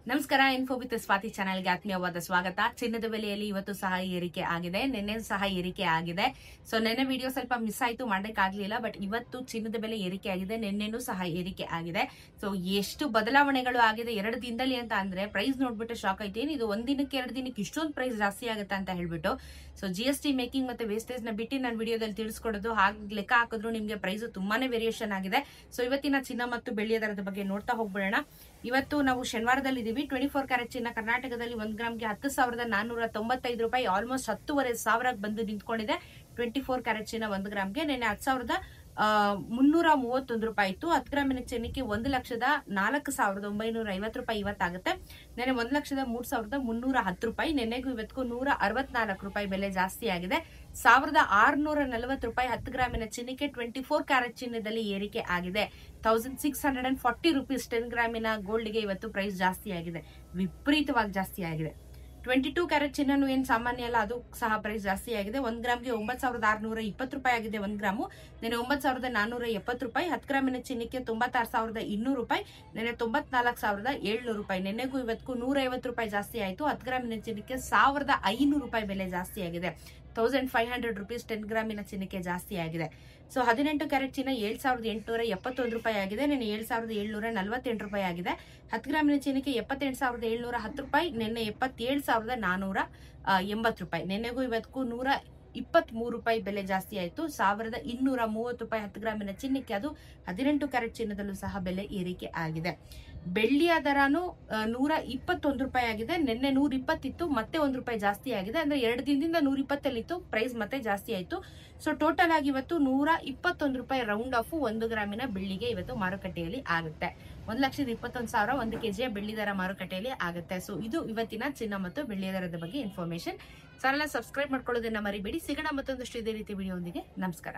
ನಮಸ್ಕಾರ. Info with Swati ಚಾನೆಲ್ಗೆ ಆತ್ಮೀಯವಾದ ಸ್ವಾಗತ. ಚಿನ್ನದ ಬೆಲೆಯಲ್ಲಿ ಇವತ್ತು ಸಹ ಏರಿಕೆ ಆಗಿದೆ, ನಿನ್ನೆ ಸಹ ಏರಿಕೆ ಆಗಿದೆ. ಸೊ ನಿನ್ನೆ ವಿಡಿಯೋ ಸ್ವಲ್ಪ ಮಿಸ್ ಆಯ್ತು, ಮಾಡಕ್ಕಾಗ್ಲಿಲ್ಲ. ಬಟ್ ಇವತ್ತು ಚಿನ್ನದ ಬೆಲೆ ಏರಿಕೆ ಆಗಿದೆ, ನಿನ್ನೆನೂ ಸಹ ಏರಿಕೆ ಆಗಿದೆ. ಸೊ ಎಷ್ಟು ಬದಲಾವಣೆಗಳು ಆಗಿದೆ 2 ದಿನದಲ್ಲಿ ಅಂತ ಅಂದ್ರೆ ಪ್ರೈಸ್ ನೋಡ್ಬಿಟ್ಟು ಶಾಕ್ ಆಯ್ತು. ಏನಿದು ಒಂದ್ ದಿನಕ್ಕೆ 2 ದಿನಕ್ಕೆ ಇಷ್ಟೊಂದು ಪ್ರೈಸ್ ಜಾಸ್ತಿ ಆಗುತ್ತೆ ಅಂತ ಹೇಳ್ಬಿಟ್ಟು. ಸೊ GST ಮೇಕಿಂಗ್ ಮತ್ತೆ ವೇಸ್ಟೇಜ್ ನ ಬಿಟ್ಟು ನಾನು ವಿಡಿಯೋದಲ್ಲಿ ತಿಳಿಸ್ಕೊಡೋದು, ಹಾಗೆ ಲೆಕ್ಕ ಹಾಕಿದ್ರು ನಿಮ್ಗೆ ಪ್ರೈಸ್ ತುಂಬಾನೇ ವೇರಿಯೇಷನ್ ಆಗಿದೆ. ಸೊ ಇವತ್ತಿನ ಚಿನ್ನ ಮತ್ತು ಬೆಳ್ಳಿಯ ದರದ ಬಗ್ಗೆ ನೋಡ್ತಾ ಹೋಗ್ಬಿಡೋಣ. ಇವತ್ತು ನಾವು ಶನಿವಾರದಲ್ಲಿ ಇದೀವಿ. 24 ಕ್ಯಾರೆಟ್ ಚಿನ್ನ ಕರ್ನಾಟಕದಲ್ಲಿ 1 ಗ್ರಾಮ್ಗೆ 10,495 ರೂಪಾಯಿ, ಆಲ್ಮೋಸ್ಟ್ 10,500 ಬಂದು ನಿಂತ್ಕೊಂಡಿದೆ. 24 ಕ್ಯಾರೆಟ್ ಚಿನ್ನ 1 ಗ್ರಾಮ್ಗೆ ನಿನ್ನೆ 10,331 ರೂಪಾಯಿ ಇತ್ತು. 10 ಗ್ರಾಮಿನ ಚಿನ್ನಕ್ಕೆ 1,04,950 ರೂಪಾಯಿ ಇವತ್ತಾಗುತ್ತೆ. ನೆನೆ 1,03,310 ರೂಪಾಯಿ. ನೆನ್ನೆಗೂ ಇವತ್ತಿಗೂ 164 ರೂಪಾಯಿ ಬೆಲೆ ಜಾಸ್ತಿ ಆಗಿದೆ. 1,640 ರೂಪಾಯಿ 10 ಗ್ರಾಮಿನ ಚಿನ್ನಕ್ಕೆ 24 ಕ್ಯಾರೆಟ್ ಚಿನ್ನದಲ್ಲಿ ಏರಿಕೆ ಆಗಿದೆ. 1,640 ರೂಪೀಸ್ 10 ಗ್ರಾಮಿನ ಗೋಲ್ಡ್ಗೆ ಇವತ್ತು ಪ್ರೈಸ್ ಜಾಸ್ತಿ ಆಗಿದೆ, ವಿಪರೀತವಾಗಿ ಜಾಸ್ತಿ ಆಗಿದೆ. 22 ಕ್ಯಾರೆಟ್ ಚಿನ್ನನು ಏನ್ ಸಾಮಾನ್ಯ ಅಲ್ಲ, ಅದು ಸಹ ಪ್ರೈಸ್ ಜಾಸ್ತಿ ಆಗಿದೆ. 1 ಗ್ರಾಮ್ಗೆ 9,620 ರೂಪಾಯಿ ಆಗಿದೆ 1 ಗ್ರಾಮು. ನೆನೆ 9,470 ರೂಪಾಯಿ. 10 ಗ್ರಾಮಿನ ಚಿನ್ನಕ್ಕೆ 96,200 ರೂಪಾಯಿ. ನೆನೆ 94,700 ರೂಪಾಯಿ. ನೆನ್ನೆಗೂ ಇವತ್ತಿಗೂ 150 ರೂಪಾಯಿ ಜಾಸ್ತಿ ಆಯ್ತು. 10 ಗ್ರಾಮಿನ ಚಿನ್ನಕ್ಕೆ 1,500 ರೂಪಾಯಿ ಬೆಲೆ ಜಾಸ್ತಿ ಆಗಿದೆ. 1,500 ರೂಪೀಸ್ 10 ಗ್ರಾಮಿನ ಚಿನ್ನಕ್ಕೆ ಜಾಸ್ತಿ ಆಗಿದೆ. ಸೊ 18 ಕ್ಯಾರೆಟ್ ಚಿನ್ನ 7,871 ರೂಪಾಯಿ ಆಗಿದೆ. ನಿನ್ನೆ 7,748 ರೂಪಾಯಿ ಆಗಿದೆ. 10 ಗ್ರಾಮಿನ ಚಿನ್ನಕ್ಕೆ 78,710 ರೂಪಾಯಿ. ನಿನ್ನೆ 77,480 ರೂಪಾಯಿ. ನಿನ್ನೆಗೂ ಇವತ್ತಿಗೂ 123 ರೂಪಾಯಿ ಬೆಲೆ ಜಾಸ್ತಿ ಆಯ್ತು. 1,230 ರೂಪಾಯಿ 10 ಗ್ರಾಮಿನ ಚಿನ್ನಕ್ಕೆ, ಅದು 18 ಕ್ಯಾರೆಟ್ ಚಿನ್ನದಲ್ಲೂ ಸಹ ಬೆಲೆ ಏರಿಕೆ ಆಗಿದೆ. ಬೆಳ್ಳಿಯ ದರನು 121 ರೂಪಾಯಿ ಆಗಿದೆ. ನಿನ್ನೆ 120 ಇತ್ತು, ಮತ್ತೆ 1 ರೂಪಾಯಿ ಜಾಸ್ತಿ ಆಗಿದೆ. ಅಂದ್ರೆ 2 ದಿನದಿಂದ 120 ಇತ್ತು, ಪ್ರೈಸ್ ಮತ್ತೆ ಜಾಸ್ತಿ ಆಯ್ತು. ಸೊ ಟೋಟಲ್ ಆಗಿ ಇವತ್ತು 121 ರೂಪಾಯಿ ರೌಂಡ್ ಆಫ್ 1 ಗ್ರಾಮಿನ ಬೆಳ್ಳಿಗೆ ಇವತ್ತು ಮಾರುಕಟ್ಟೆಯಲ್ಲಿ ಆಗುತ್ತೆ. 1,21,000 1 ಕೆಜಿಯ ಬೆಳ್ಳಿ ದರ ಮಾರುಕಟ್ಟೆಯಲ್ಲಿ ಆಗುತ್ತೆ. ಸೊ ಇದು ಇವತ್ತಿನ ಚಿನ್ನ ಮತ್ತು ಬೆಳ್ಳಿಯ ದರದ ಬಗ್ಗೆ ಇನ್ಫಾರ್ಮೇಶನ್. ಚಾನೆಲ್ ಸಬ್ಸ್ಕ್ರೈಬ್ ಮಾಡ್ಕೊಳ್ಳೋದನ್ನ ಮರಿಬೇಡಿ. ಸಿಗೋಣ ಮತ್ತೊಂದಷ್ಟು ಇದೇ ರೀತಿ ವಿಡಿಯೋ ಒಂದಿಗೆ. ನಮಸ್ಕಾರ.